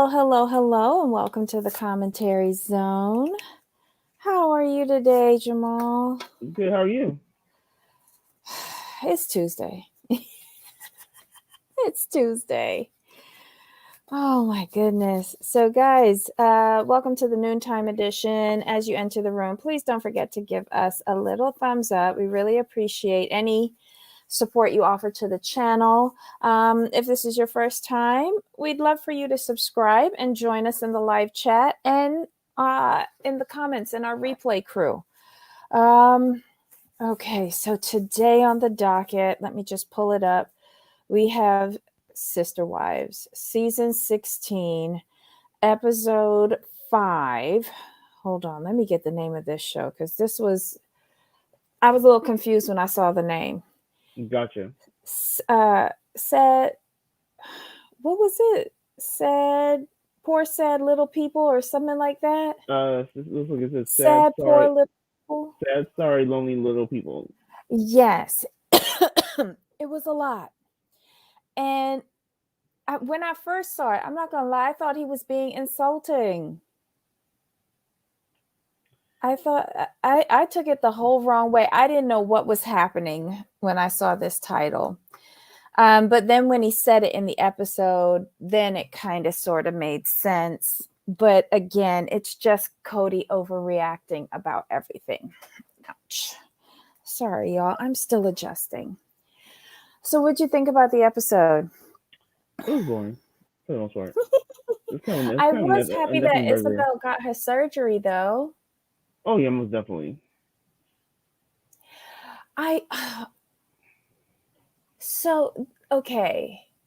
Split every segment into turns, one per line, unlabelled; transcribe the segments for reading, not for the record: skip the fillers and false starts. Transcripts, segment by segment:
Hello, and welcome to the commentary zone. How are you today, Jamal?
Good. How are you?
It's Tuesday. It's Tuesday. Oh my goodness. So, guys, welcome to the noontime edition. As you enter the room, please don't forget to give us a little thumbs up. We really appreciate any support you offer to the channel. If this is your first time, we'd love for you to subscribe and join us in the live chat and in the comments in our replay crew. Okay, so today on the docket, let me just pull it up. We have Sister Wives, season 16, episode 5. Hold on, let me get the name of this show because I was a little confused when I saw the name.
Gotcha.
Sad, what was it? Sad, poor, sad little people, or something like that.
Looks like it says
Sad, poor little people.
sad, sorry, lonely little people.
Yes, it was a lot. And when I first saw it, I'm not gonna lie, I thought he was being insulting. I thought I took it the whole wrong way. I didn't know what was happening when I saw this title. But then when he said it in the episode, then it kind of sort of made sense. But again, it's just Kody overreacting about everything. Ouch. Sorry, y'all. I'm still adjusting. So what'd you think about the episode?
It was boring, for the most part.
I was happy that
burger.
Isabelle got her surgery, though.
Oh yeah, most definitely.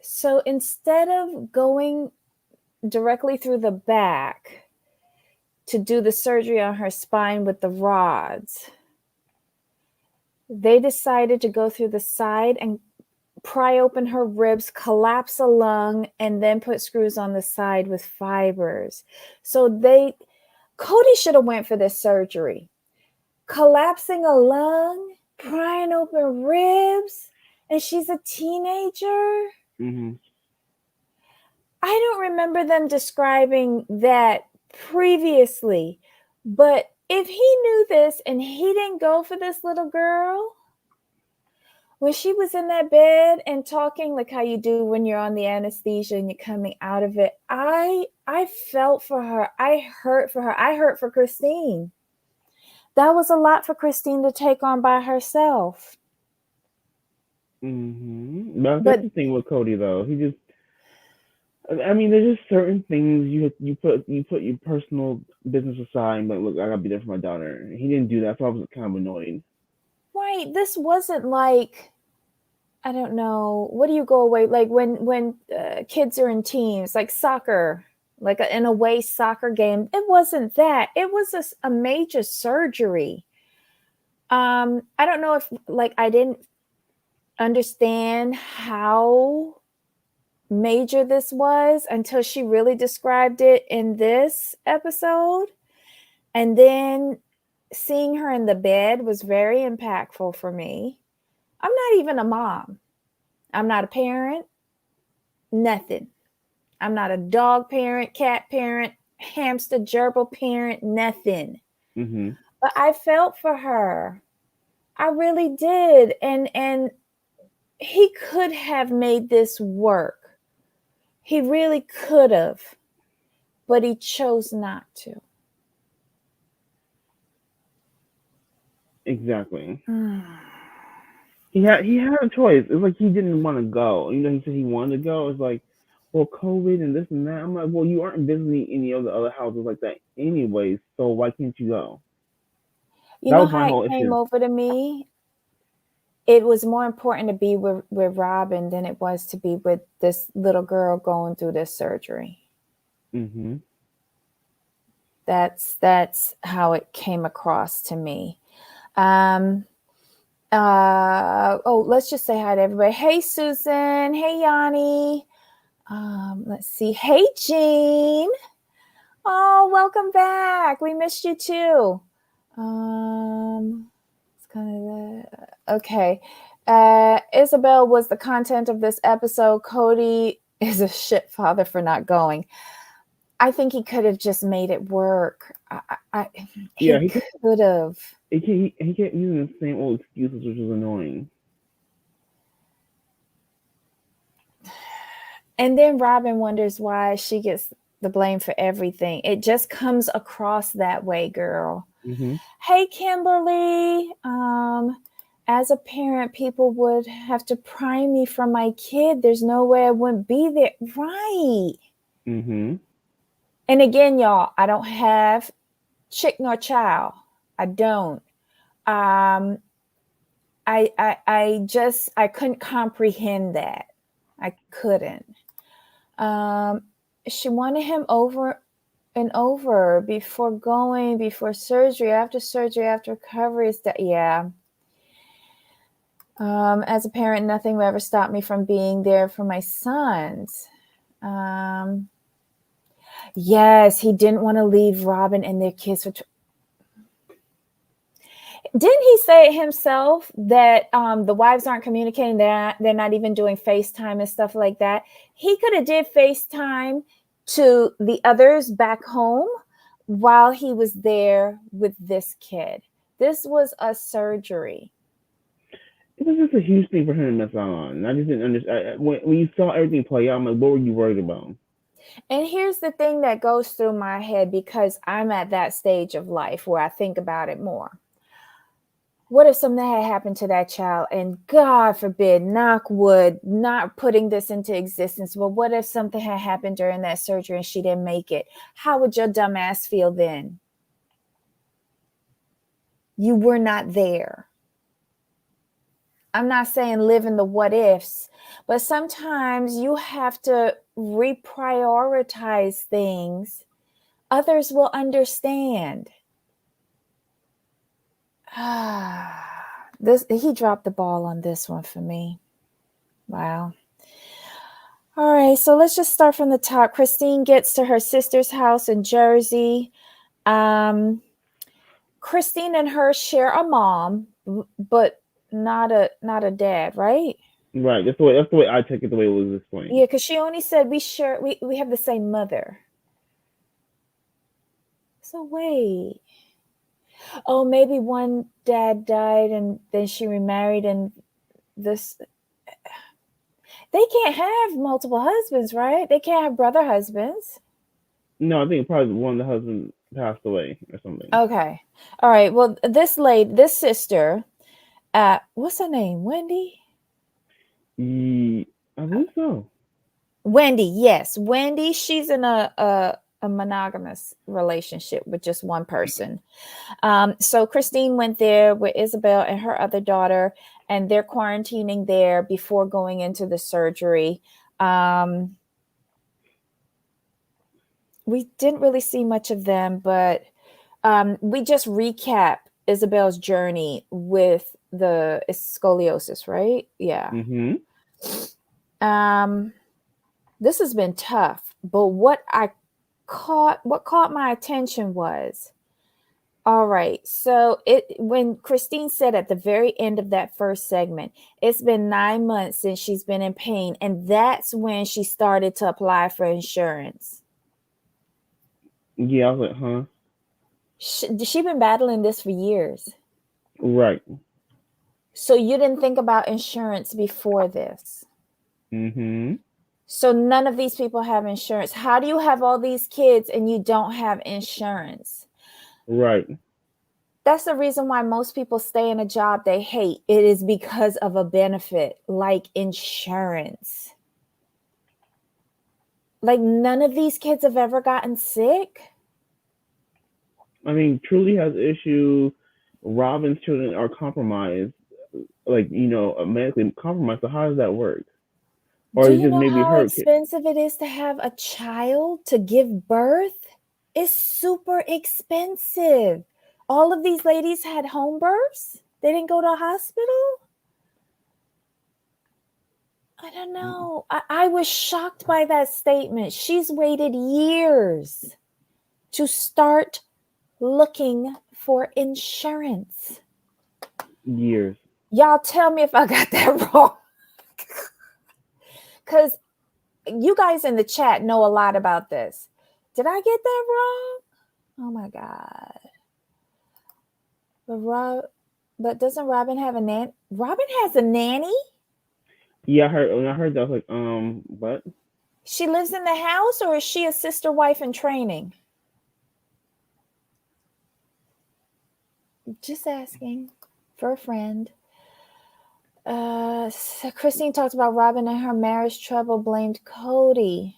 So instead of going directly through the back to do the surgery on her spine with the rods, they decided to go through the side and pry open her ribs, collapse a lung, and then put screws on the side with fibers. So Kody should have went for this surgery. Collapsing a lung, prying open ribs, and she's a teenager.
Mm-hmm.
I don't remember them describing that previously, but if he knew this and he didn't go for this little girl, when she was in that bed and talking like how you do when you're on the anesthesia and you're coming out of it, I felt for her. I hurt for her. I hurt for Christine. That was a lot for Christine to take on by herself.
Mm-hmm. But that's the thing with Kody, though. He just, I mean, there's just certain things you put your personal business aside. But look, I gotta be there for my daughter. He didn't do that, so I was kind of annoyed.
Right. This wasn't like, I don't know, what do you go away like when kids are in teams, like soccer, like an away soccer game? It wasn't that. It was a major surgery. I don't know if like I didn't understand how major this was until she really described it in this episode, and then seeing her in the bed was very impactful for me. I'm not even a mom. I'm not a parent. Nothing. I'm not a dog parent, cat parent, hamster, gerbil parent, nothing.
Mm-hmm.
But I felt for her. I really did. And he could have made this work. He really could have. But he chose not to.
Exactly. He had a choice. It's like he didn't want to go. You know, he said he wanted to go. It's like, well, COVID and this and that. I'm like, well, you aren't visiting any of the other houses like that anyway, so why can't you go?
You know how it came over to me? It was more important to be with Robin than it was to be with this little girl going through this surgery.
Mm-hmm.
That's how it came across to me. Let's just say hi to everybody. Hey, Susan. Hey, Yanni. Let's see. Hey, Jean. Oh, welcome back. We missed you too. It's kind of okay. Isabelle was the content of this episode. Kody is a shit father for not going. I think he could have just made it work.
Yeah,
He could have.
he kept using the same old excuses, which was annoying.
And then Robin wonders why she gets the blame for everything. It just comes across that way, girl.
Mm-hmm.
Hey, Kimberly. As a parent, people would have to prime me for my kid. There's no way I wouldn't be there. Right.
Mm-hmm.
And again, y'all, I don't have chick nor child. I don't. Um, I couldn't comprehend that. I couldn't. Um, she wanted him over and over before surgery, after recovery. Is that, yeah. As a parent, nothing will ever stop me from being there for my sons. Yes, he didn't want to leave Robin and their kids for. Didn't he say it himself that the wives aren't communicating? They're not even doing FaceTime and stuff like that. He could have did FaceTime to the others back home while he was there with this kid. This was a surgery.
It was just a huge thing for him to miss out on. I just didn't understand. When you saw everything play out, I'm like, what were you worried about?
And here's the thing that goes through my head, because I'm at that stage of life where I think about it more. What if something had happened to that child, and God forbid, knock wood, not putting this into existence, but what if something had happened during that surgery and she didn't make it? How would your dumb ass feel then? You were not there. I'm not saying live in the what ifs, but sometimes you have to reprioritize things. Others will understand. He dropped the ball on this one for me. Wow. All right, so let's just start from the top. Christine gets to her sister's house in Jersey. Christine and her share a mom, but not a dad, right?
Right. That's the way I took it. The way it was explained.
Yeah, because she only said we have the same mother. So wait. Oh, maybe one dad died and then she remarried, and this. They can't have multiple husbands, right? They can't have brother husbands.
No, I think probably one of the husbands passed away or something.
Okay. All right. Well, this sister, what's her name? Wendy?
I believe so.
Wendy, yes. Wendy, she's in a monogamous relationship with just one person. So Christine went there with Isabelle and her other daughter, and they're quarantining there before going into the surgery. We didn't really see much of them, but we just recap Isabelle's journey with the scoliosis, right? Yeah.
Mm-hmm.
This has been tough, but what caught my attention was, all right, so when Christine said at the very end of that first segment, it's been 9 months since she's been in pain, and that's when she started to apply for insurance.
Yeah, I was like, huh?
She's been battling this for years.
Right.
So you didn't think about insurance before this.
Mm-hmm.
So none of these people have insurance. How do you have all these kids and you don't have insurance?
Right.
That's the reason why most people stay in a job they hate. It is because of a benefit like insurance. Like, none of these kids have ever gotten sick.
I mean, Truly has issue. Robin's children are compromised, like medically compromised. So how does that work? Or
Do
is it
you
just
know
maybe
how
her kid?
expensive it is to have a child, to give birth? It's super expensive. All of these ladies had home births. They didn't go to a hospital. I don't know. I was shocked by that statement. She's waited years to start looking for insurance.
Years.
Y'all tell me if I got that wrong. Because you guys in the chat know a lot about this. Did I get that wrong? Oh my god. But but doesn't Robin have a nan? Robin has a nanny?
Yeah, I heard. When I heard that, I was like, what?
She lives in the house, or is she a sister wife in training? Just asking for a friend. So Christine talked about Robin and her marriage trouble blamed Kody.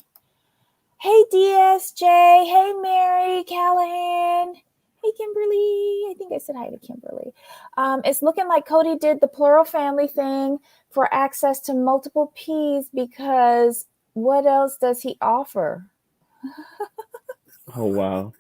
Hey DSJ, hey Meri, Callahan, hey Kimberly. I think I said hi to Kimberly. It's looking like Kody did the plural family thing for access to multiple P's, because what else does he offer?
Oh wow.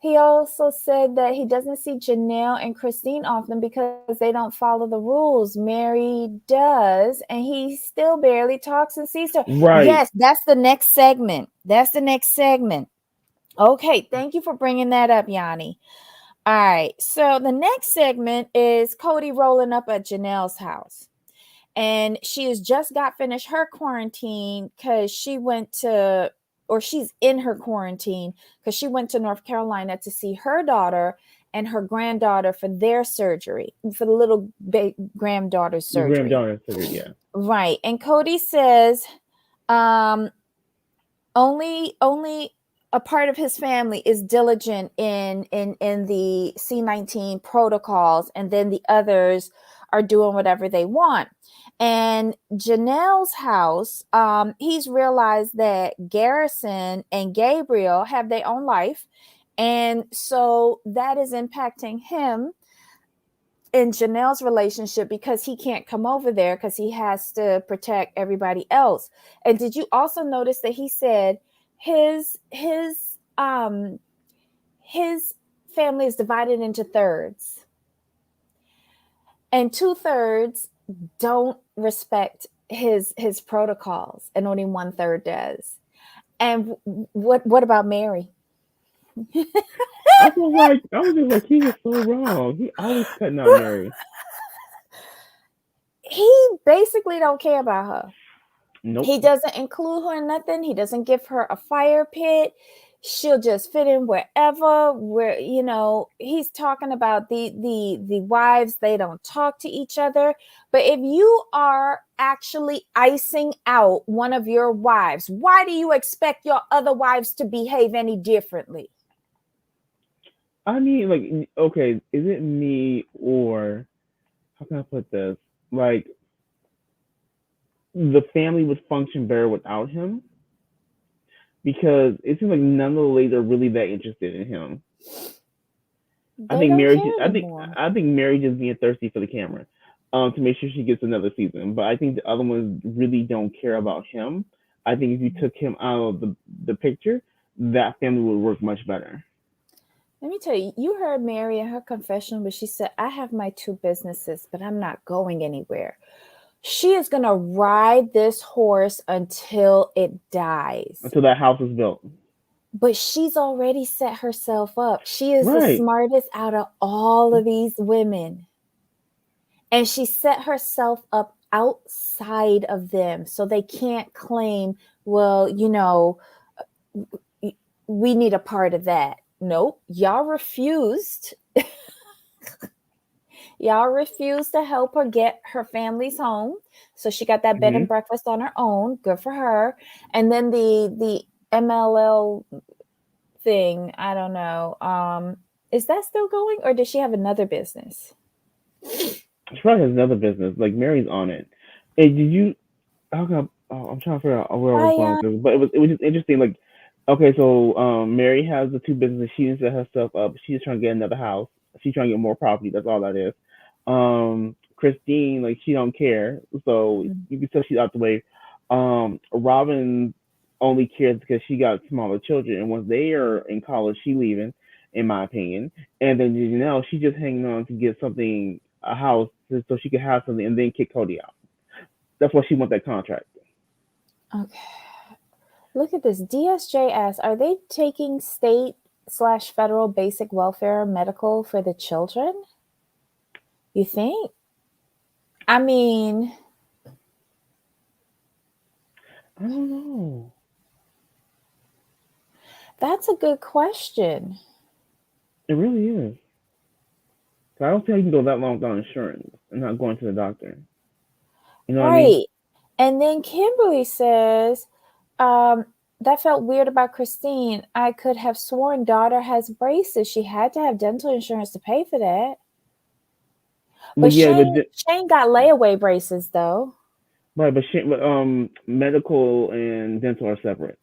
He also said that he doesn't see Janelle and Christine often because they don't follow the rules. Meri does, and he still barely talks and sees her.
Right.
Yes, that's the next segment. That's the next segment. Okay, thank you for bringing that up, Yanni. All right, so the next segment is Kody rolling up at Janelle's house. And she has just got finished her quarantine because she went to, or she's in her quarantine because she went to North Carolina to see her daughter and her granddaughter for their surgery, for the little granddaughter's
The
surgery.
granddaughter surgery, yeah.
Right. And Kody says um, only a part of his family is diligent in the C19 protocols, and then the others are doing whatever they want. And Janelle's house, he's realized that Garrison and Gabriel have their own life, and so that is impacting him in Janelle's relationship because he can't come over there because he has to protect everybody else. And did you also notice that he said his family is divided into thirds, and 2/3 don't respect his protocols, and only 1/3 does. And what about Meri?
I was just like, he was so wrong. He always cutting out Meri.
He basically don't care about her.
Nope.
He doesn't include her in nothing. He doesn't give her a fire pit. She'll just fit in wherever. Where he's talking about the wives. They don't talk to each other. But if you are actually icing out one of your wives, why do you expect your other wives to behave any differently?
I mean, like, okay, is it me or how can I put this? Like, the family would function better without him because it seems like none of the ladies are really that interested in him. I
They
think
don't
Meri.
care
I think
anymore.
I think Meri just being thirsty for the camera, to make sure she gets another season. But I think the other ones really don't care about him. I think if you took him out of the picture, that family would work much better.
Let me tell you, you heard Meri in her confession, but she said, I have my 2 businesses, but I'm not going anywhere. She is going to ride this horse until it dies.
Until that house is built.
But she's already set herself up. She is the
Right.
smartest out of all of these women. And she set herself up outside of them so they can't claim, well, we need a part of that. Nope, y'all refused. Y'all refused to help her get her family's home. So she got that bed
Mm-hmm.
and breakfast on her own. Good for her. And then the MLL thing, I don't know. Is that still going, or does she have another business?
She probably has another business. Like Mary's on it. Hey, did you? How come? Oh, I'm trying to figure out where I was
I
going with this, but it was just interesting. Like, okay, so Meri has the 2 businesses. She didn't set herself up. She's trying to get another house. She's trying to get more property. That's all that is. Christine, like, she don't care, so you can tell she's out the way. Robin only cares because she got smaller children, and once they are in college, she leaving, in my opinion. And then Janelle, she's just hanging on to get something, a house, so she can have something, and then kick Kody out. That's why she wants that contract.
okay. Look at this. DSJ asks, are they taking state/federal basic welfare medical for the children? You think? I mean,
I don't know.
That's a good question.
It really is. I don't see how you can go that long without insurance and not going to the doctor. You know what I mean?
Right. And then Kimberly says, um, that felt weird about Christine. I could have sworn daughter has braces. She had to have dental insurance to pay for that.
Well,
But
yeah,
Shane got layaway braces though.
right, but medical and dental are separate.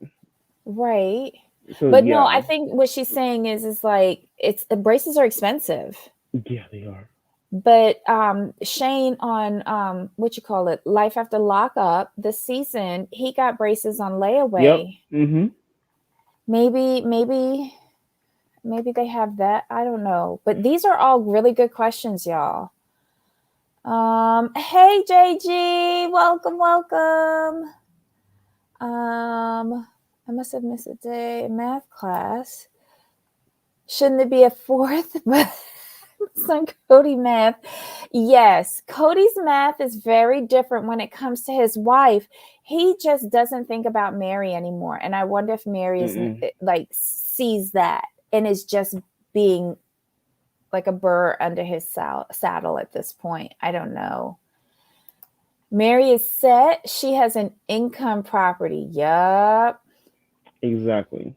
Right.
So
But no,
yeah,
I think what she's saying is like it's the braces are expensive.
yeah, they are.
But Shane on what you call it, Life After Lockup this season, he got braces on
Yep.
layaway.
Mhm.
Maybe they have that. I don't know. But these are all really good questions, y'all. Hey JG, welcome, welcome. I must have missed a day in math class. Shouldn't it be a fourth? But son Kody math. Yes, Kody's math is very different when it comes to his wife. He just doesn't think about Meri anymore. And I wonder if Meri is
Mm-mm.
like sees that and is just being like a burr under his saddle at this point. I don't know. Meri is set. She has an income property. Yup.
Exactly.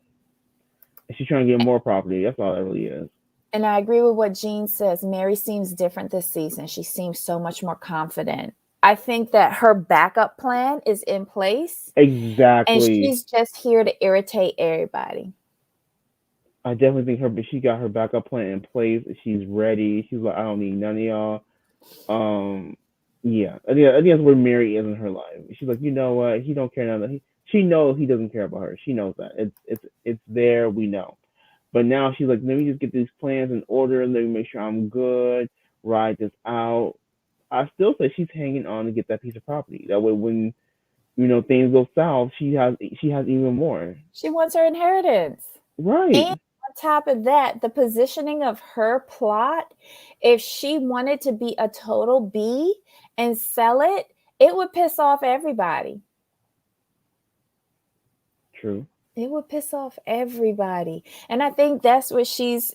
She's trying to get more property. That's all that really is.
And I agree with what Jean says. Meri seems different this season. She seems so much more confident. I think that her backup plan is in place and
Exactly.
she's just here to irritate everybody.
I definitely think she got her backup plan in place. She's ready. She's like, I don't need none of y'all. Um, yeah, I think that's where Meri is in her life. She's like, you know what? He don't care none. She knows he doesn't care about her. She knows that. It's there. We know. But now she's like, let me just get these plans in order and let me make sure I'm good. Ride this out. I still say she's hanging on to get that piece of property. That way, when things go south, she has even more.
She wants her inheritance. And
Right.
on top of that, the positioning of her plot, if she wanted to be a total B and sell it, it would piss off everybody.
True.
It would piss off everybody. And I think that's what she's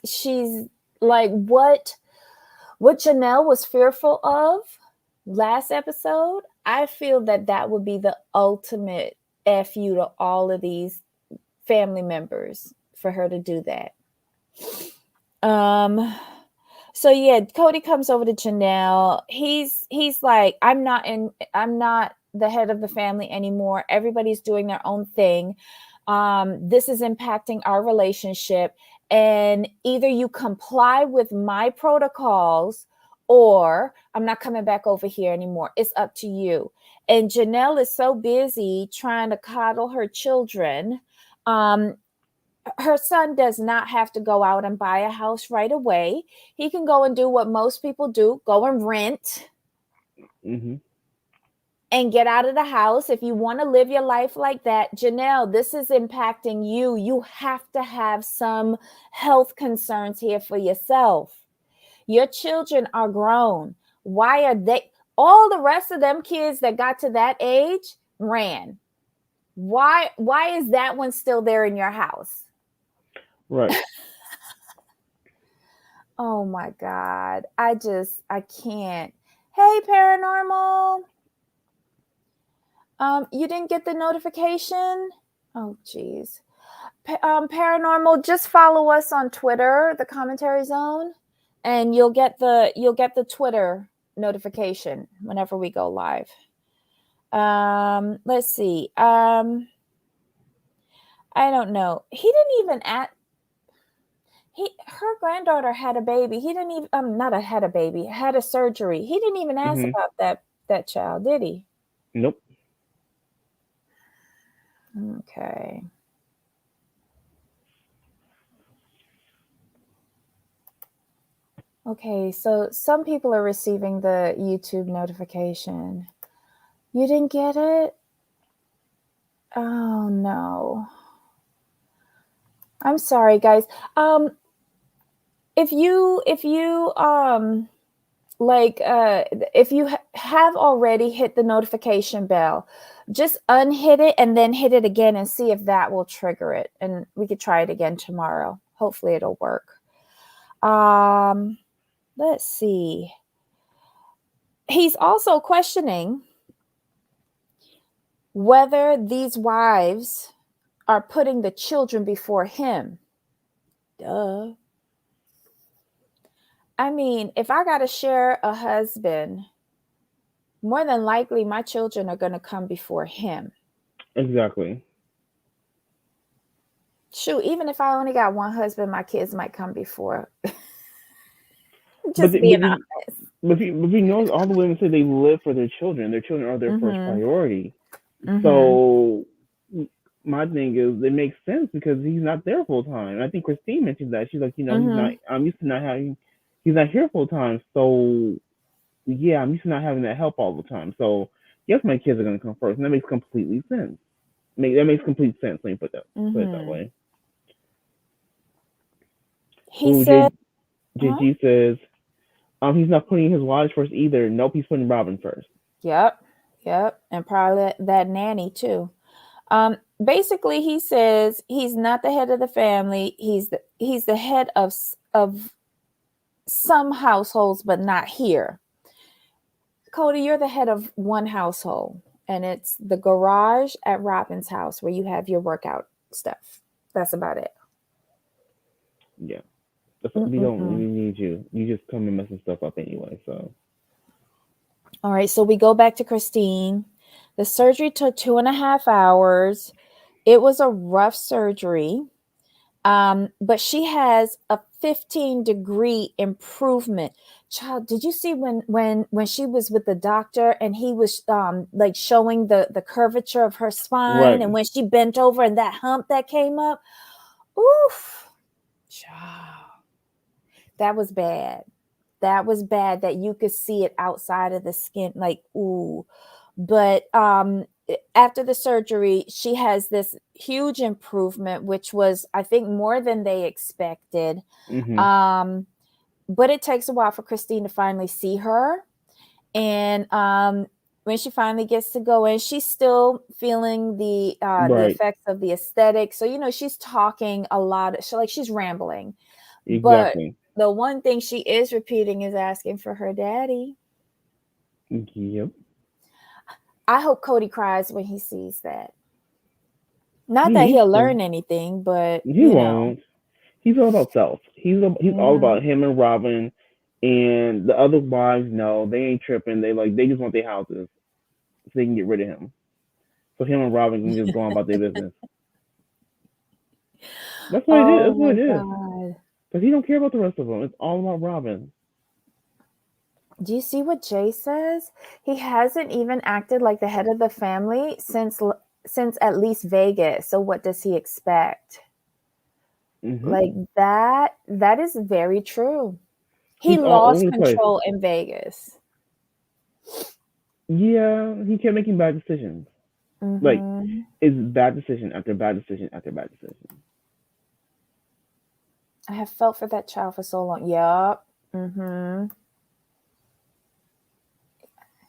like what Janelle was fearful of last episode. I feel that that would be the ultimate fu to all of these family members for her to do that. Um so yeah, Kody comes over to Janelle. He's like, I'm not the head of the family anymore. Everybody's doing their own thing. This is impacting our relationship. And either you comply with my protocols or I'm not coming back over here anymore. It's up to you. And Janelle is so busy trying to coddle her children. Her son does not have to go out and buy a house right away. He can go and do what most people do, go and rent
Mhm.
and get out of the house. If you want to live your life like that, Janelle, this is impacting you. You have to have some health concerns here for yourself. Your children are grown. Why are they all the rest of them kids that got to that age ran? Why is that one still there in your house?
Right.
Oh my God. I can't. Hey, paranormal. You didn't get the notification? Oh, geez. Paranormal, just follow us on Twitter, the commentary zone, and you'll get the Twitter notification whenever we go live. Let's see. I don't know. He didn't even ask. Her granddaughter had a baby. He didn't even not a had a baby, had a surgery. He didn't even ask
Mhm.
about that child, did he?
Nope.
Okay. Okay, so some people are receiving the YouTube notification. You didn't get it? Oh no. I'm sorry, guys. If you like if you have already hit the notification bell, just unhit it and then hit it again and see if that will trigger it, and we could try it again tomorrow. Hopefully it'll work. Let's see. He's also questioning whether these wives are putting the children before him. Duh. I mean, if I got to share a husband, more than likely my children are going to come before him.
Exactly.
Shoot, even if I only got one husband, my kids might come before.
But
Just being honest.
if you know, all the women say they live for their children. Their children are their first
Mm-hmm.
priority.
Mm-hmm.
So my thing is, it makes sense because he's not there full time. I think Christine mentioned that. She's like, he's not.
Mm-hmm.
I'm used to not having. He's not here full time. So yeah, I'm used to not having that help all the time. So yes, my kids are gonna come first, and that makes completely sense. That makes complete sense. Let me put it that
Mm-hmm.
way.
He
Ooh,
said, huh?
JG says, he's not putting his wives first either. Nope, he's putting Robin first.
Yep. And probably that nanny too. Basically, he says he's not the head of the family. He's the head of some households, but not here. Kody, you're the head of one household, and it's the garage at Robin's house where you have your workout stuff. That's about it.
Yeah, we don't really need you. You just come and messing stuff up anyway. So.
All right, so we go back to Christine. The surgery took 2.5 hours. It was a rough surgery, but she has a 15-degree improvement. Child, did you see when she was with the doctor and he was like showing the curvature of her spine,
Right.
and when she bent over and that hump that came up? Oof, child, that was bad. That was bad that you could see it outside of the skin, like, ooh. But after the surgery, she has this huge improvement, which was, I think, more than they expected.
Mm-hmm.
But it takes a while for Christine to finally see her. And when she finally gets to go in, she's still feeling the
Right.
effects of the aesthetic. So, she's talking a lot. She's rambling. But
Exactly.
the one thing she is repeating is asking for her daddy.
Yep.
I hope Kody cries when he sees that. Not
He
that
needs
he'll
to.
learn anything, but
He won't. He's all about self. He's all
mm-hmm.
about him and Robin, and the other wives. No, they ain't tripping. They just want their houses so they can get rid of him. So him and Robin can just go on about their business. That's what it is.
Oh
That's what
my
it is.
God.
Because he don't care about the rest of them. It's all about Robin.
Do you see what Jay says? He hasn't even acted like the head of the family since at least Vegas. So what does he expect?
Mm-hmm.
Like that is very true. He
He's all
lost
over the place.
control in Vegas.
Yeah, he kept making bad decisions. Like,
Mm-hmm.
it's bad decision after bad decision after bad decision.
I have felt for that child for so long. Yup. Mm-hmm.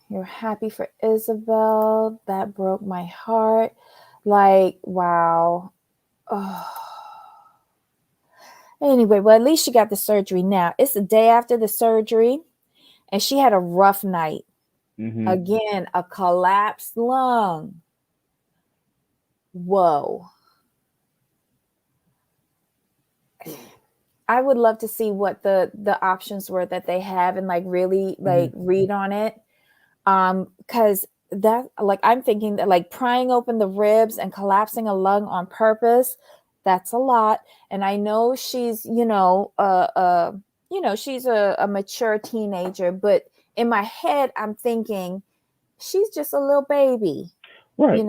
You're happy for Isabelle. That broke my heart. Like, wow. Oh. Anyway, well, at least she got the surgery now. It's the day after the surgery, and she had a rough night.
Mm-hmm.
Again, a collapsed lung. Whoa. I would love to see what the options were that they have and like really like read on it. Because that, like, I'm thinking that like prying open the ribs and collapsing a lung on purpose, that's a lot. And I know she's, she's a mature teenager, but in my head, I'm thinking she's just a little baby,
Right.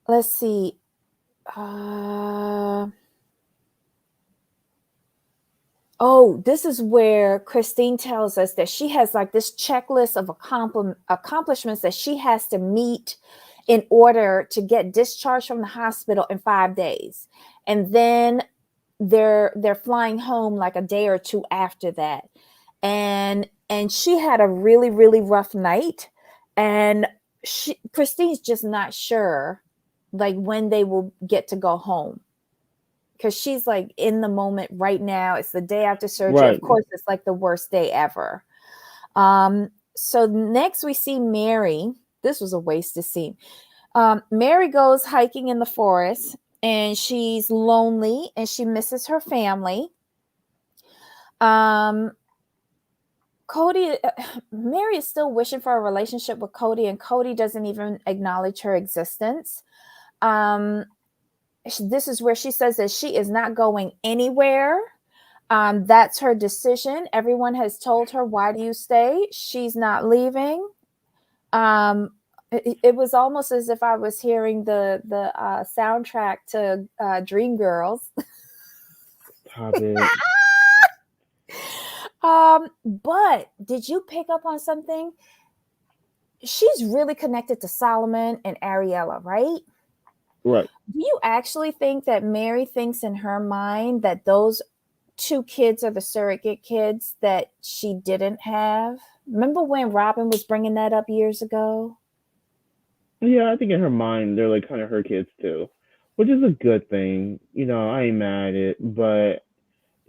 Let's see. Oh, this is where Christine tells us that she has like this checklist of accomplishments that she has to meet in order to get discharged from the hospital in 5 days. And then they're flying home like a day or two after that, and she had a really rough night, and Christine's just not sure like when they will get to go home, because she's like in the moment right now. It's the day after surgery. Of
Right.
course, it's like the worst day ever. So next we see Meri. This was a wasted scene. Meri goes hiking in the forest, and she's lonely and she misses her family. Um, Kody, Meri is still wishing for a relationship with Kody, and Kody doesn't even acknowledge her existence. This is where she says that she is not going anywhere. That's her decision. Everyone has told her, "Why do you stay?" She's not leaving. It was almost as if I was hearing the soundtrack to Dreamgirls.
Stop it.
But did you pick up on something? She's really connected to Solomon and Ariella, right?
Right.
Do you actually think that Meri thinks in her mind that those two kids are the surrogate kids that she didn't have? Remember when Robin was bringing that up years ago?
Yeah, I think in her mind they're like kind of her kids too, which is a good thing. I ain't mad at it, but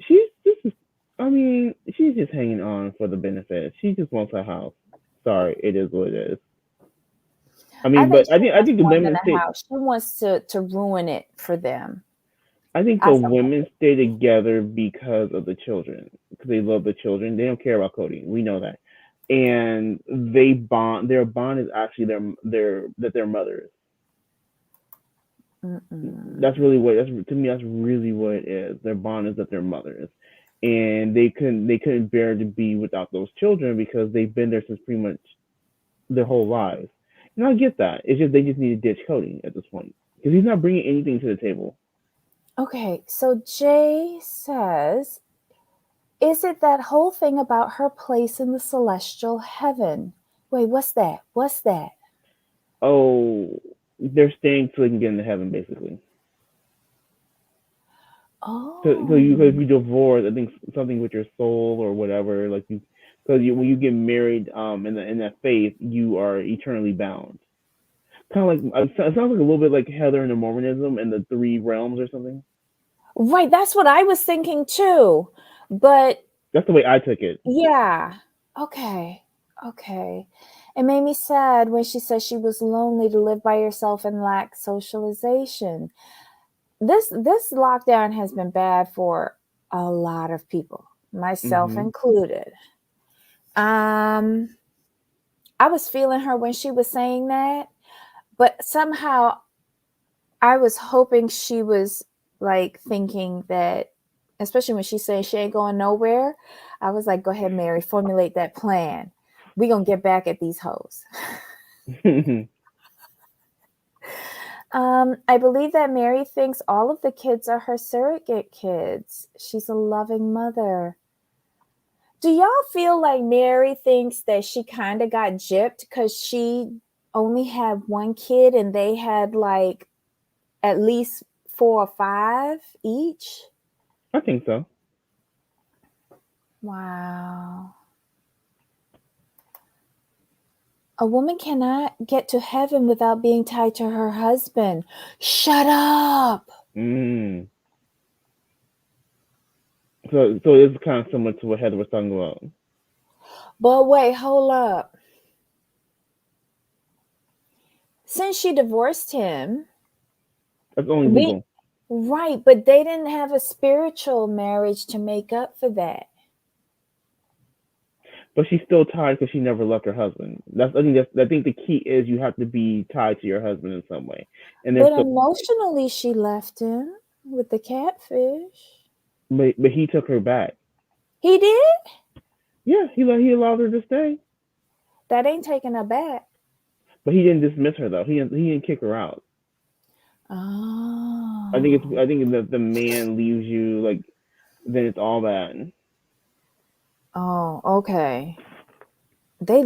she's just, I mean, she's just hanging on for the benefit. She just wants a house. Sorry, it is what it is. I
I
mean,
think
but
she
I
wants
think the
more than
women
a
stay.
house. She wants to ruin it for them.
I think the
As a
women stay together because of the children, because they love the children. They don't care about Kody. We know that, and they bond. Their bond is actually their mothers. That's really what that's to me. That's really what it is. Their bond is that they're mothers, and they couldn't bear to be without those children because they've been there since pretty much their whole lives. And I get that. It's just they just need to ditch Kody at this point because he's not bringing anything to the table.
Okay, so Jay says, is it that whole thing about her place in the celestial heaven? Wait, what's that? What's that?
Oh, they're staying so they can get into heaven, basically. So if
Oh,
you divorce, I think something with your soul or whatever, like when you get married, in that faith, you are eternally bound. Kind of like it sounds like a little bit like Heather and the Mormonism and the three realms or something.
right. That's what I was thinking too. But
That's the way I took it.
yeah, okay, okay. It made me sad when she said she was lonely to live by herself and lack socialization. This lockdown has been bad for a lot of people, myself
Hmm.
included. Um, I was feeling her when she was saying that, but somehow I was hoping she was like thinking that, especially when she's saying she ain't going nowhere. I was like, go ahead, Meri, formulate that plan. We gonna get back at these hoes. I believe that Meri thinks all of the kids are her surrogate kids. She's a loving mother. Do y'all feel like Meri thinks that she kind of got gypped because she only had one kid and they had like at least 4 or 5 each?
I think so.
Wow. A woman cannot get to heaven without being tied to her husband. Shut up.
Mm. So it's kind of similar to what Heather was talking about.
But wait, hold up. Since she divorced him,
That's only
we
legal.
right, but they didn't have a spiritual marriage to make up for that.
But she's still tied because she never left her husband. I think the key is you have to be tied to your husband in some way, and they're
But
still.
emotionally, she left him with the catfish.
But he took her back.
He did?
Yeah, he allowed her to stay,
That ain't taking her back.
but he didn't dismiss her though. He didn't kick her out.
Oh.
I think that the man leaves you like then it's all bad.
Oh, okay. They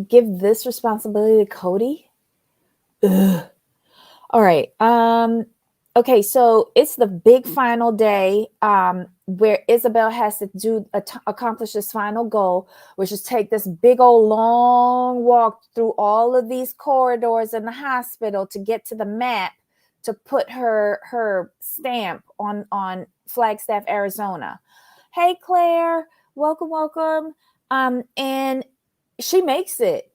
give this responsibility to Kody? Ugh. All right. Okay, so it's the big final day where Isabelle has to accomplish this final goal, which is take this big old long walk through all of these corridors in the hospital to get to the map to put her stamp on Flagstaff, Arizona. Hey, Claire, welcome. And she makes it.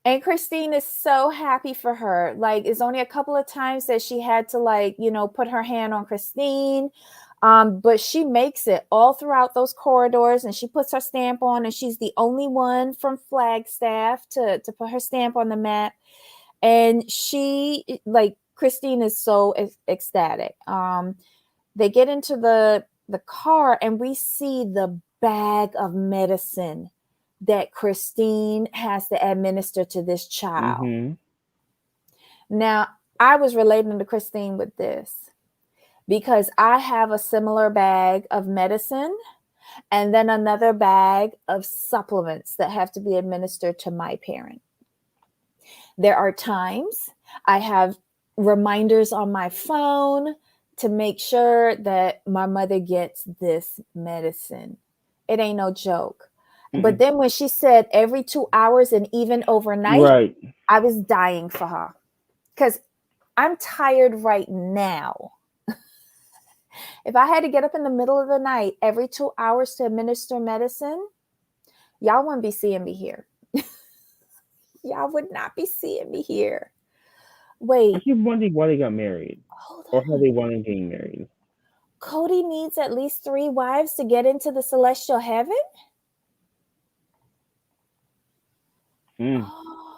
And Christine is so happy for her. Like, it's only a couple of times that she had to, like, put her hand on Christine. But she makes it all throughout those corridors, and she puts her stamp on, and she's the only one from Flagstaff to put her stamp on the map. And Christine is so ecstatic. They get into the car, and we see the bag of medicine that Christine has to administer to this child.
Mm-hmm.
Now, I was relating to Christine with this because I have a similar bag of medicine and then another bag of supplements that have to be administered to my parent. There are times I have reminders on my phone to make sure that my mother gets this medicine. It ain't no joke. But then when she said every 2 hours and even overnight,
Right.
I was dying for her because I'm tired right now. If I had to get up in the middle of the night every 2 hours to administer medicine, y'all wouldn't be seeing me here. Y'all would not be seeing me here. Wait.
I keep wondering why they got married.
Hold
Or how
on.
they wanted getting married.
Kody needs at least 3 wives to get into the celestial heaven?
Mm.
Oh,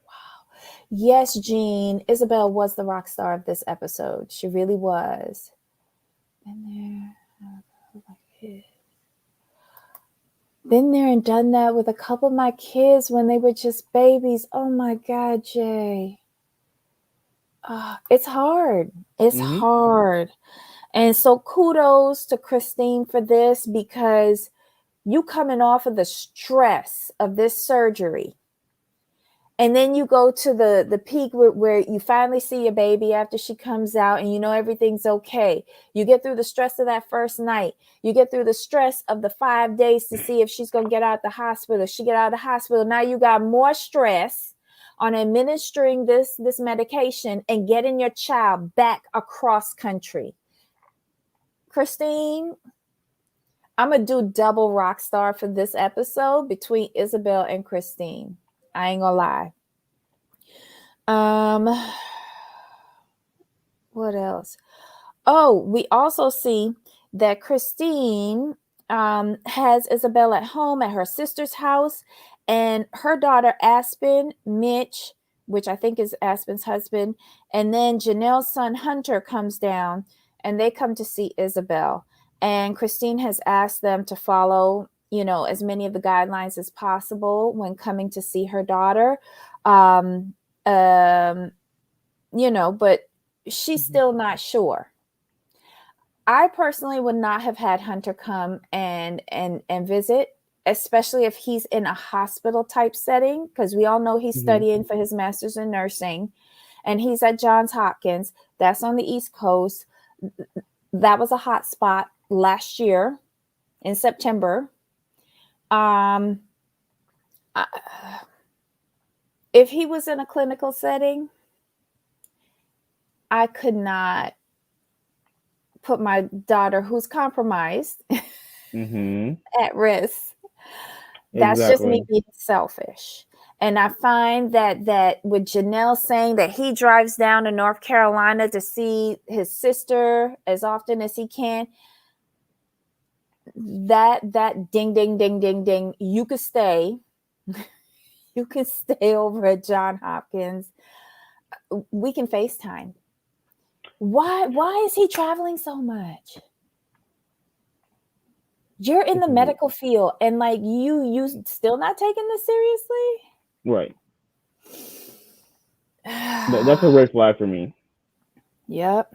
wow. Yes, Jean. Isabelle was the rock star of this episode. She really was. Been there and done that with a couple of my kids when they were just babies. Oh my God, Jay. It's hard. It's hard. And so kudos to Christine for this, because you coming off of the stress of this surgery, and then you go to the peak where you finally see your baby after she comes out and everything's okay. You get through the stress of that first night. You get through the stress of the 5 days to see if she's going to get out of the hospital. She get out of the hospital. Now you got more stress on administering this medication and getting your child back across country. Christine, I'm going to do double rock star for this episode between Isabelle and Christine. I ain't gonna lie. What else? Oh, we also see that Christine has Isabelle at home at her sister's house, and her daughter Aspen, Mitch, which I think is Aspen's husband, and then Janelle's son Hunter comes down, and they come to see Isabelle. And Christine has asked them to follow, as many of the guidelines as possible when coming to see her daughter. But she's still not sure. I personally would not have had Hunter come and visit, especially if he's in a hospital type setting, because we all know he's studying for his master's in nursing, and he's at Johns Hopkins. That's on the East Coast. That was a hot spot last year in September. If he was in a clinical setting, I could not put my daughter, who's compromised, at risk. That's just me being selfish. And I find that with Janelle saying that he drives down to North Carolina to see his sister as often as he can, that ding, ding, ding, ding, ding, you could stay. You can stay over at Johns Hopkins. We can FaceTime. Why is he traveling so much? You're in the medical field, and like you still not taking this seriously?
Right. That's a red flag for me.
Yep.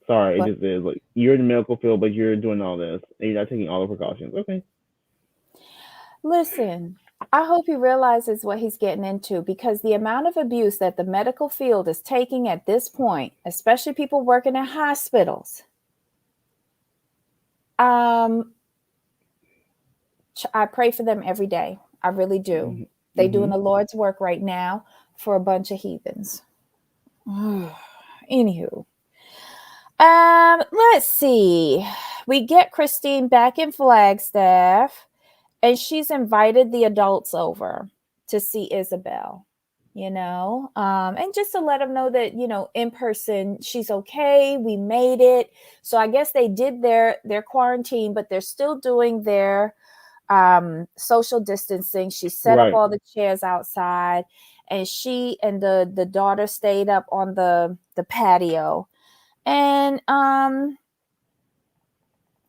Sorry, it just is. Like, you're in the medical field, but you're doing all this, and you're not taking all the precautions. Okay.
Listen, I hope he realizes what he's getting into, because the amount of abuse that the medical field is taking at this point, especially people working in hospitals, I pray for them every day. I really do. They doing
Mm-hmm.
the Lord's work right now for a bunch of heathens. Anywho, let's see. We get Christine back in Flagstaff, and she's invited the adults over to see Isabelle, and just to let them know that, in person, she's okay. We made it. So I guess they did their quarantine, but they're still doing their social distancing. She set up
Right.
all the chairs outside, and she and the daughter stayed up on the patio. And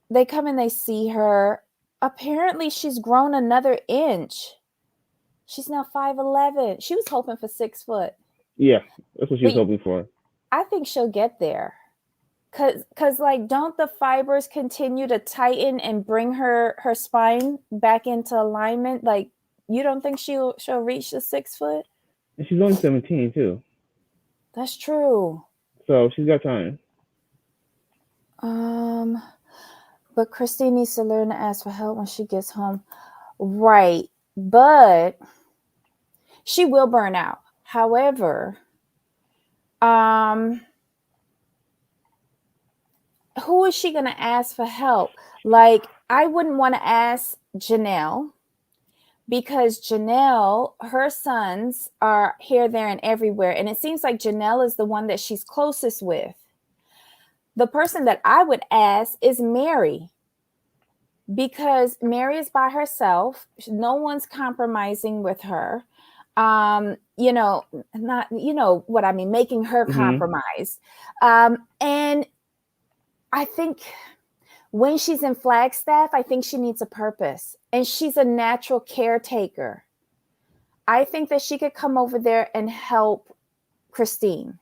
they come and they see her. Apparently she's grown another inch. She's now 5'11". She was hoping for 6 foot.
Yeah, that's what she was
But
hoping for.
I think she'll get there. Cause like, don't the fibers continue to tighten and bring her spine back into alignment? Like, you don't think she'll reach the 6 foot?
And she's only 17 too,
That's true.
so she's got time.
Um, but Christine needs to learn to ask for help when she gets home. Right. But she will burn out. However, um, who is she going to ask for help? Like, I wouldn't want to ask Janelle, because Janelle, her sons are here, there, and everywhere. And it seems like Janelle is the one that she's closest with. The person that I would ask is Meri, because Meri is by herself. No one's compromising with her. Not, what I mean, making her
Mm-hmm.
compromise. And I think when she's in Flagstaff, I think she needs a purpose, and she's a natural caretaker. I think that she could come over there and help Christine.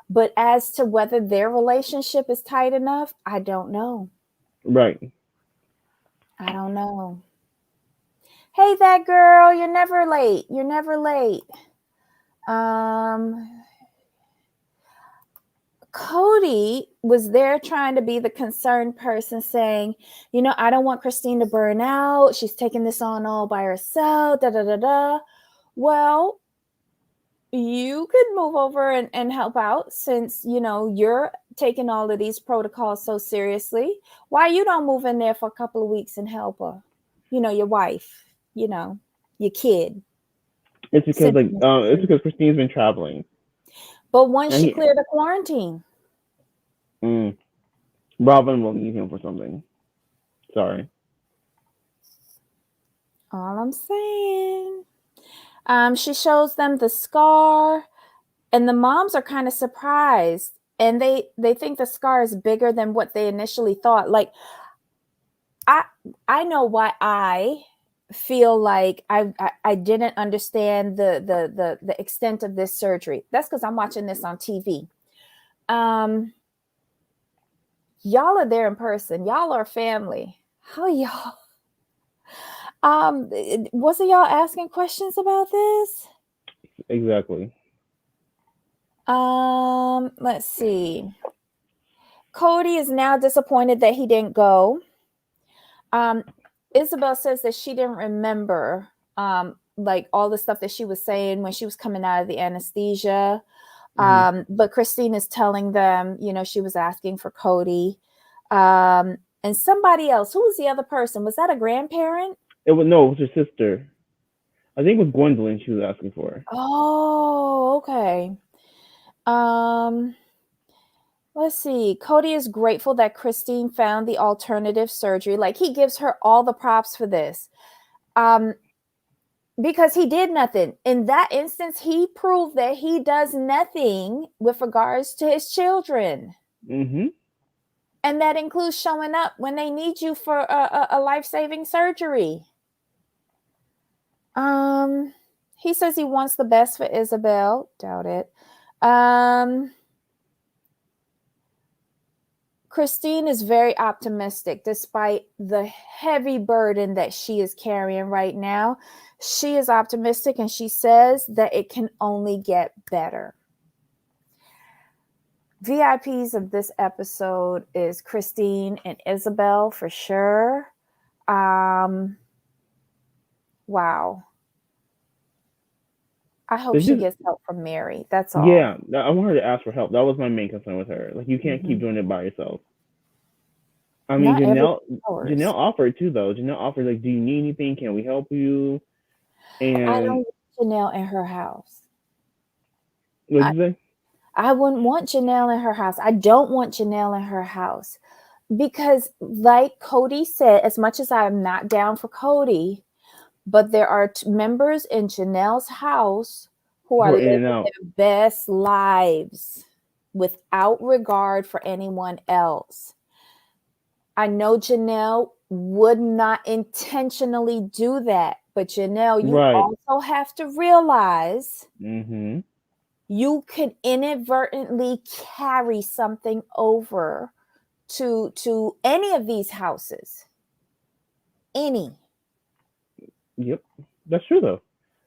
But as to whether their relationship is tight enough, I don't know.
Right.
I don't know. Hey, that girl, you're never late. You're never late. Um, Kody was there trying to be the concerned person, saying, I don't want Christine to burn out. She's taking this on all by herself. Da da da da. Well, you could move over and help out, since you're taking all of these protocols so seriously. Why you don't move in there for a couple of weeks and help her? Your wife, your kid.
It's because Christine's been traveling,
But once
and
she cleared the quarantine,
mm, Robin will need him for something. Sorry.
all I'm saying, she shows them the scar, and the moms are kind of surprised, and they think the scar is bigger than what they initially thought. Like, I know why I feel like I didn't understand the extent of this surgery. That's because I'm watching this on TV. Y'all are there in person. Y'all are family. How y'all? Wasn't y'all asking questions about this?
Exactly.
Let's see. Kody is now disappointed that he didn't go. Isabelle says that she didn't remember like all the stuff that she was saying when she was coming out of the anesthesia. But Christine is telling them, she was asking for Kody. And somebody else. Who was the other person? Was that a grandparent?
It was her sister. I think it was Gwendolyn she was asking for.
Oh, okay. Let's see. Kody is grateful that Christine found the alternative surgery. Like, he gives her all the props for this. Because he did nothing. In that instance, he proved that he does nothing with regards to his children.
Mm-hmm.
And that includes showing up when they need you for a life-saving surgery. He says he wants the best for Isabelle. Doubt it. Christine is very optimistic despite the heavy burden that she is carrying right now. She is optimistic and she says that it can only get better. VIPs of this episode is Christine and Isabelle for sure. Wow. I hope she gets help from Meri. That's all.
Yeah, I want her to ask for help. That was my main concern with her. Like, you can't keep doing it by yourself. I mean,
Not
Janelle
hours.
offered too, though. Janelle offered, like, do you need anything? Can we help you?
I
And
don't want Janelle in her house.
what did you say?
I wouldn't want Janelle in her house. I don't want Janelle in her house because, like Kody said, as much as I'm not down for Kody, but there are members in Janelle's house who are
We're in
living
and out.
their best lives without regard for anyone else. I know Janelle would not intentionally do that, but Janelle, you
Right.
also have to realize
Mm-hmm.
you can inadvertently carry something over to any of these houses. Any.
Yep. That's true, though.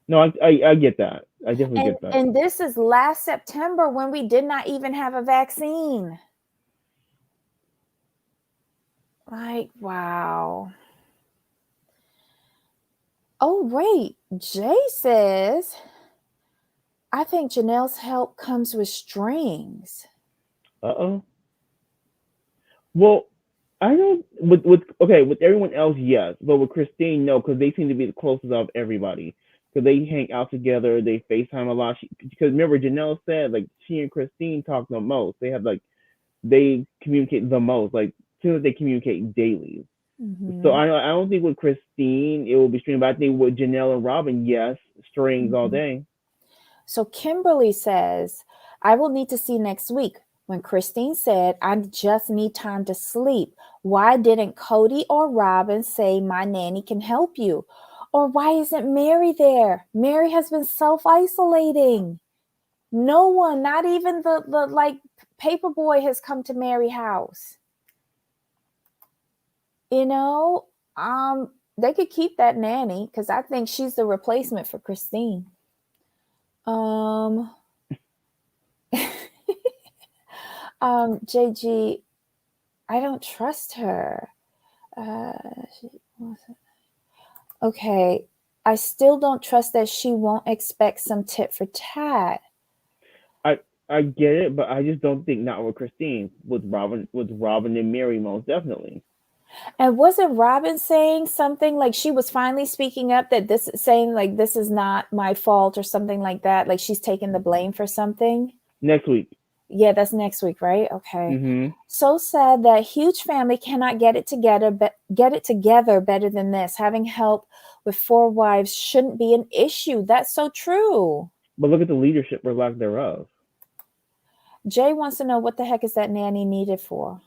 No, I get that. I definitely get that.
And this is last September when we did not even have a vaccine. Like, wow. Oh, wait. Jay says, I think Janelle's help comes with strings.
Uh-oh. Well, I don't with everyone else, yes, but with Christine, no, because they seem to be the closest of everybody. Because they hang out together, they FaceTime a lot. Because remember, Janelle said like she and Christine talk the most. They have like they communicate the most. Like soon as they communicate daily. So I don't think with Christine it will be strings, but I think with Janelle and Robin, yes, strings all day.
So Kimberly says, I will need to see next week. When Christine said, I just need time to sleep, why didn't Kody or Robin say my nanny can help you? Or why isn't Meri there? Meri has been self-isolating. No one, not even the like paperboy has come to Meri house. You know, they could keep that nanny because I think she's the replacement for Christine. JG, I don't trust her. Okay, I still don't trust that she won't expect some tit for tat.
I get it, but I just don't think not with Christine. With Robin and Meri, most definitely.
And wasn't Robin saying something like she was finally speaking up that this saying like this is not my fault or something like that? Like she's taking the blame for something?
Next week.
Yeah, that's next week, right? Okay.
Mm-hmm.
So sad that huge family cannot get it together, but get it together better than this. Having help with 4 wives shouldn't be an issue. That's so true.
But look at the leadership or lack thereof.
Jay wants to know what the heck is that nanny needed for?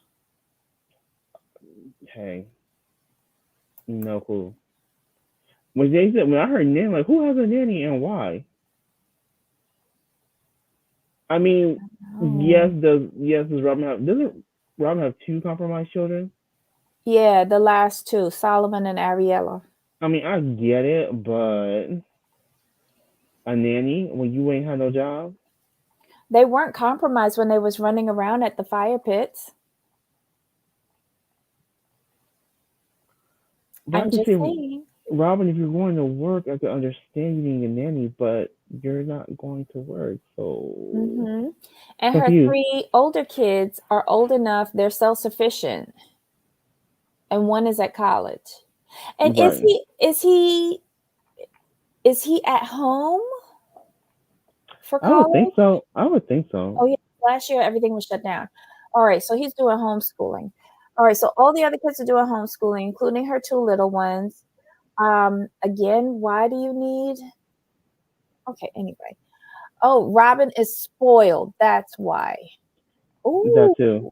Hey, no clue. When I heard nanny, like who has a nanny and why? I mean, does Robin have doesn't Robin have 2 compromised children?
Yeah, the last 2, Solomon and Ariella.
I mean, I get it, but a nanny when you ain't had no job?
They weren't compromised when they was running around at the fire pits.
But I
I'm
could
just
say,
saying.
Robin, if you're going to work, I could understand you being a nanny, but you're not going to work, so
And her
confused.
3 older kids are old enough, they're self-sufficient. And one is at college. And
Right.
is he at home for
I would think
college?
so. I would think so.
Oh yeah, last year everything was shut down. All right, so he's doing homeschooling. All right, so all the other kids are doing homeschooling, including her 2 little ones. Again, why do you need? Okay, anyway. Oh, Robin is spoiled. That's why.
That
Ooh,
too.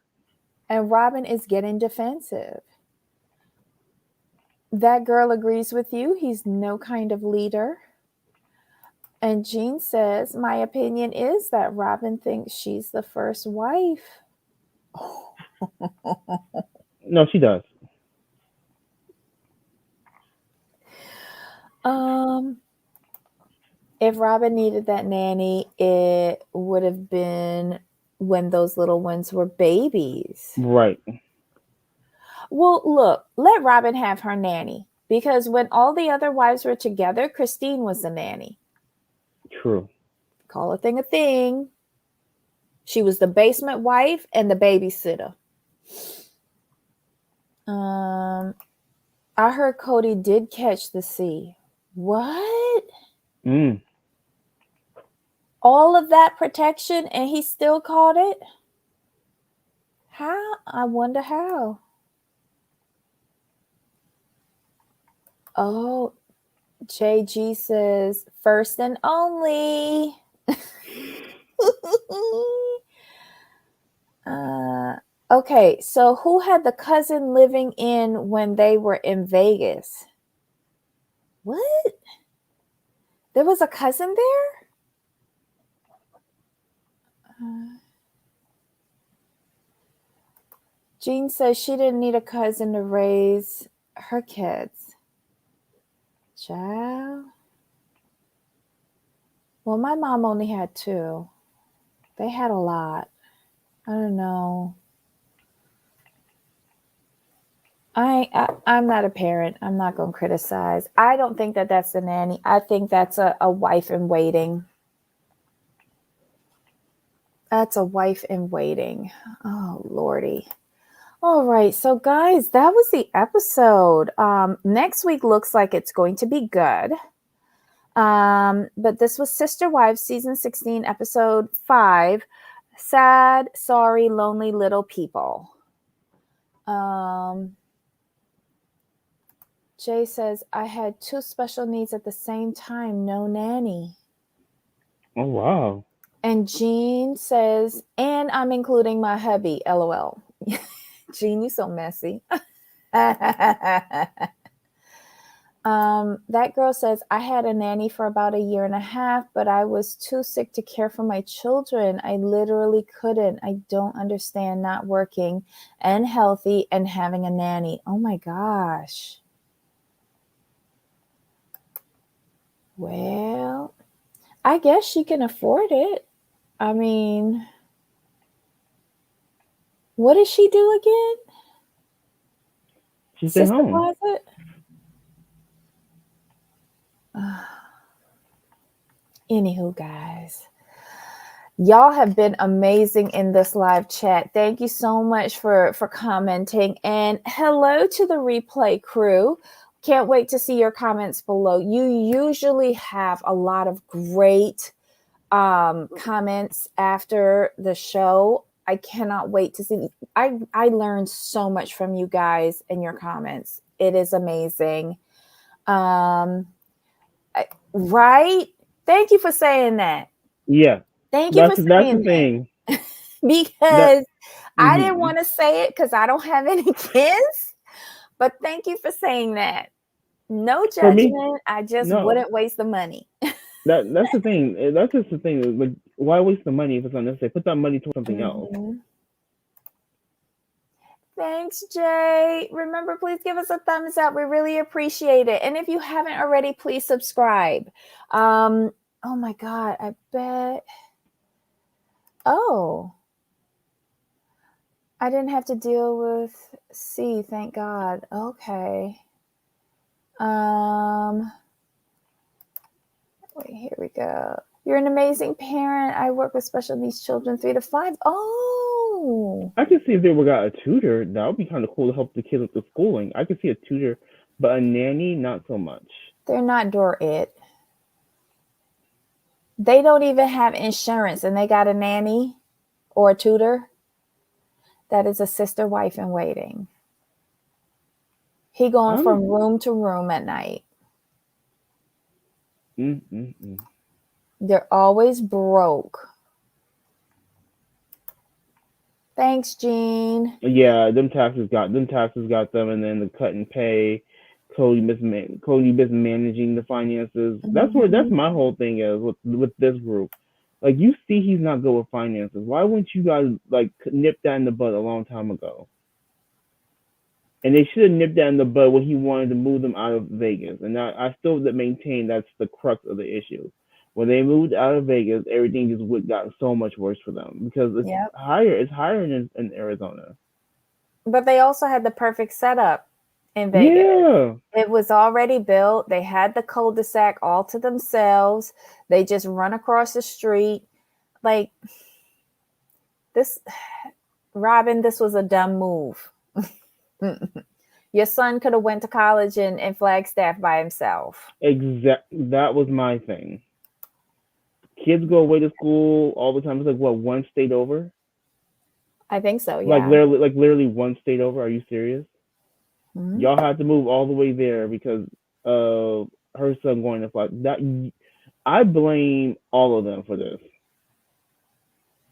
and Robin is getting defensive. That girl agrees with you. He's no kind of leader. And Jean says, my opinion is that Robin thinks she's the first wife. Oh.
No, she does.
Um, if Robin needed that nanny, it would have been when those little ones were babies.
Right.
Well, look, let Robin have her nanny because when all the other wives were together, Christine was the nanny.
True.
Call a thing a thing. She was the basement wife and the babysitter. I heard Kody did catch the sea. What?
Mm.
All of that protection and he still caught it? How? I wonder how. Oh, JG says first and only. Okay, so who had the cousin living in when they were in Vegas? What? There was a cousin there? Jean says she didn't need a cousin to raise her kids. Child. Well, my mom only had 2. They had a lot. I don't know. I'm not a parent. I'm not going to criticize. I don't think that that's a nanny. I think that's a wife in waiting. That's a wife in waiting. Oh, Lordy. All right. So, guys, that was the episode. Next week looks like it's going to be good. But this was Sister Wives, season 16, episode 5. Sad, sorry, lonely little people. Jay says, I had 2 special needs at the same time, no nanny.
Oh, wow.
And Jean says, and I'm including my hubby, LOL. Jean, you so messy. That girl says, I had a nanny for about 1.5 years, but I was too sick to care for my children. I literally couldn't. I don't understand not working and healthy and having a nanny. Oh my gosh. Well, I guess she can afford it. I mean, what does she do again?
She stayed
Sister
home.
Closet? Anywho, guys, y'all have been amazing in this live chat. Thank you so much for commenting, and hello to the replay crew. Can't wait to see your comments below. You usually have a lot of great comments after the show. I cannot wait to see. I learned so much from you guys and your comments. It is amazing. Right? Thank you for saying that.
Yeah.
Thank you for
That's the
saying
thing.
that. Because I didn't want to say it because I don't have any kids. But thank you for saying that. No
For me,
judgment. I just
no.
wouldn't waste the money.
That's the thing. That's just the thing. Like, why waste the money if it's unnecessary? Put that money towards something else.
Thanks, Jay. Remember, please give us a thumbs up. We really appreciate it. And if you haven't already, please subscribe. Oh my God, I bet. Oh, I didn't have to deal with C, thank God. Okay. Wait, here we go. You're an amazing parent. I work with special needs children 3 to 5. Oh.
I could see if they were got a tutor, that would be kind of cool to help the kids with the schooling. I could see a tutor, but a nanny, not so much.
They're not door-it. They don't even have insurance and they got a nanny or a tutor. That is a sister wife in waiting. He going from room to room at night. They're always broke. Thanks, Jean.
Yeah, them taxes got them, and then the cut and pay. Kody mismanaging the finances. That's my whole thing is with this group. Like you see, he's not good with finances. Why wouldn't you guys like nip that in the bud a long time ago? And they should have nipped that in the bud when he wanted to move them out of Vegas. And I still maintain that's the crux of the issue. When they moved out of Vegas, everything just got so much worse for them because it's
Yep.
higher. It's higher in Arizona.
But they also had the perfect setup in Vegas.
Yeah,
It was already built. They had the cul-de-sac all to themselves. They just run across the street. Like this, Robin, this was a dumb move. Your son could have went to college in Flagstaff by himself.
That was my thing. Kids go away to school all the time. It's like what, one state over?
I think so,
Like
yeah.
literally one state over. Are you serious?
Mm-hmm.
Y'all had to move all the way there because of her son going to fly. That I blame all of them for this.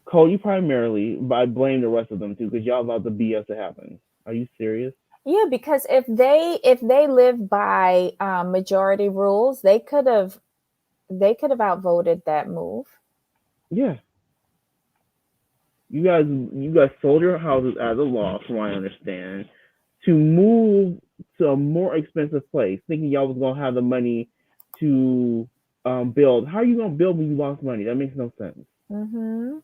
Kody primarily, but I blame the rest of them too because y'all allowed the BS to happen. Are you serious?
Yeah, because if they lived by majority rules, they could have outvoted that move.
Yeah. You guys sold your houses as a loss, from what I understand, to move to a more expensive place, thinking y'all was gonna have the money to build. How are you gonna build when you lost money? That makes no sense.
Mm-hmm.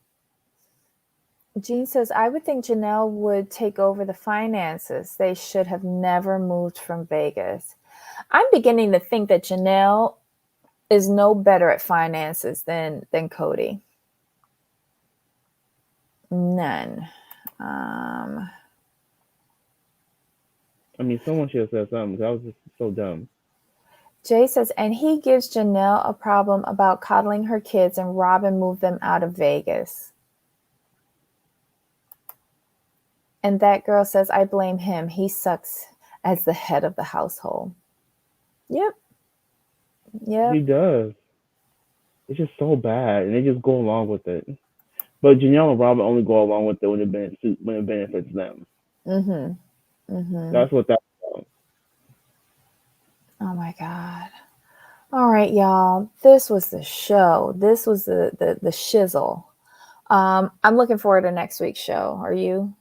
Jean says, I would think Janelle would take over the finances. They should have never moved from Vegas. I'm beginning to think that Janelle is no better at finances than Kody. None. Um,
I mean, someone should have said something. That was just so dumb.
Jay says, and he gives Janelle a problem about coddling her kids, and Robin moved them out of Vegas. And that girl says, I blame him. He sucks as the head of the household. Yep.
He
Yep.
does. It's just so bad, and they just go along with it. But Janelle and Robin only go along with it when it benefits them.
Mm-hmm. Mm-hmm.
That's what that's about.
Oh my God. All right, y'all. This was the show. This was the shizzle. I'm looking forward to next week's show. Are you?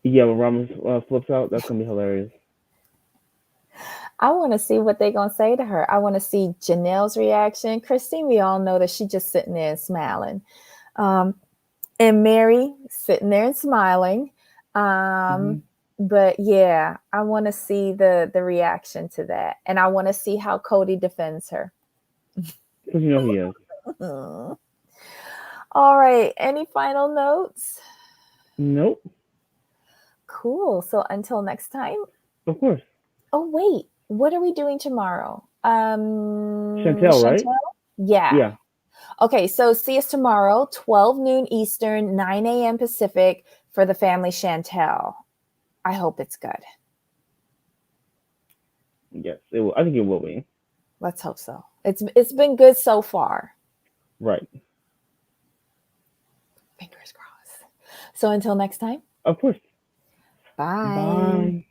Yeah, when Robin flips out, that's gonna be hilarious.
I want to see what they're going to say to her. I want to see Janelle's reaction. Christine, we all know that she's just sitting there and smiling. And Meri sitting there and smiling.
Mm-hmm.
But yeah, I want to see the reaction to that. And I want to see how Kody defends her.
Because you know he is.
All right. Any final notes?
Nope.
Cool. So until next time.
Of course.
Oh, wait. What are we doing tomorrow?
Chantel, right?
Chantel? Yeah.
Yeah.
Okay, so see us tomorrow, 12 noon Eastern, 9 a.m. Pacific for the family Chantel. I hope it's good.
Yes, it will. I think it will be.
Let's hope so. It's been good so far.
Right.
Fingers crossed. So until next time.
Of course.
Bye.
Bye.